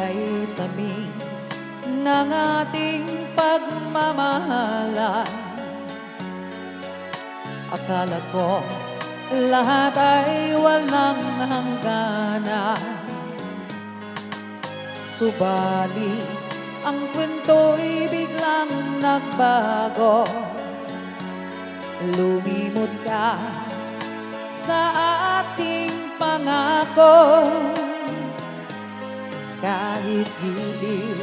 kay tamis ng ating pagmamahalan. Akala ko lahat ay walang hangganan, subalit ang kwento'y biglang nagbago. Lumimot ka sa ating pangako. Kahit giliw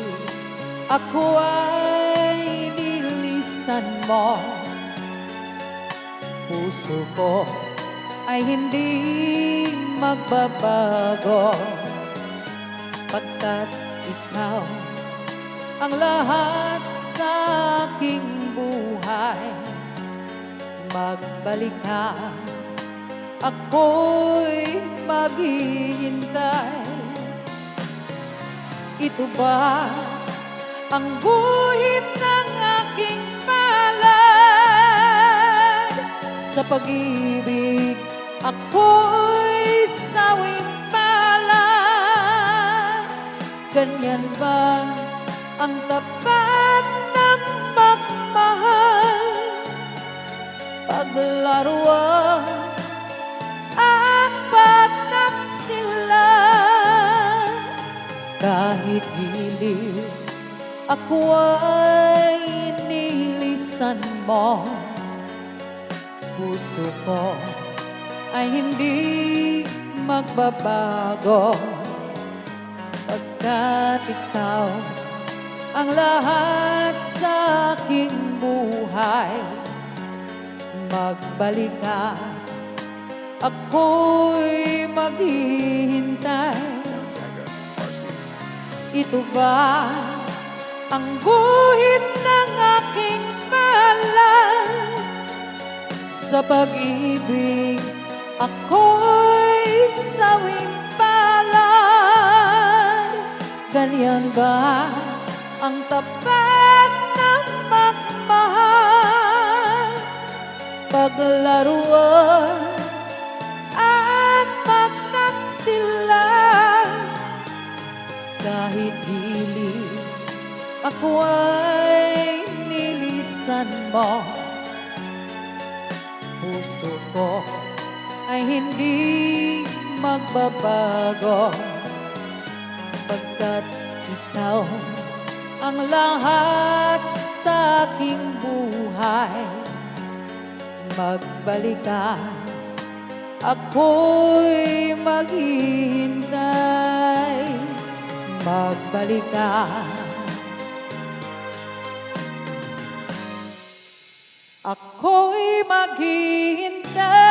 ako ay nilisan mo, puso ko ay hindi magbabago, pagkat ikaw ang lahat sa aking buhay. Magbalik ka, ako'y maghihintay. Ito ba ang guhit ng aking palad? Sa pag-ibig ako'y sawing palad. Ganyan ba ang tapat na magmahal? Paglaruan at pagtaksilan. Kahit giliw ako ay nilisan mo, puso ko ay hindi magbabago, pagkat ikaw ang lahat sa aking buhay. Magbalik ka, ako'y maghihintay. Ito ba ang guhit ng aking palad? Sa pag-ibig ako'y sawing palad. Ganyan ba ang tapat na magmahal? Paglaruan at pagtaksilan. Kahit giliw ako ay nilisan mo, puso ko ay hindi magbabago, pagkat ikaw ang lahat sa aking buhay. Magbalik ka, ako'y maghihintay. Magbalik ka, ako'y maghihintay.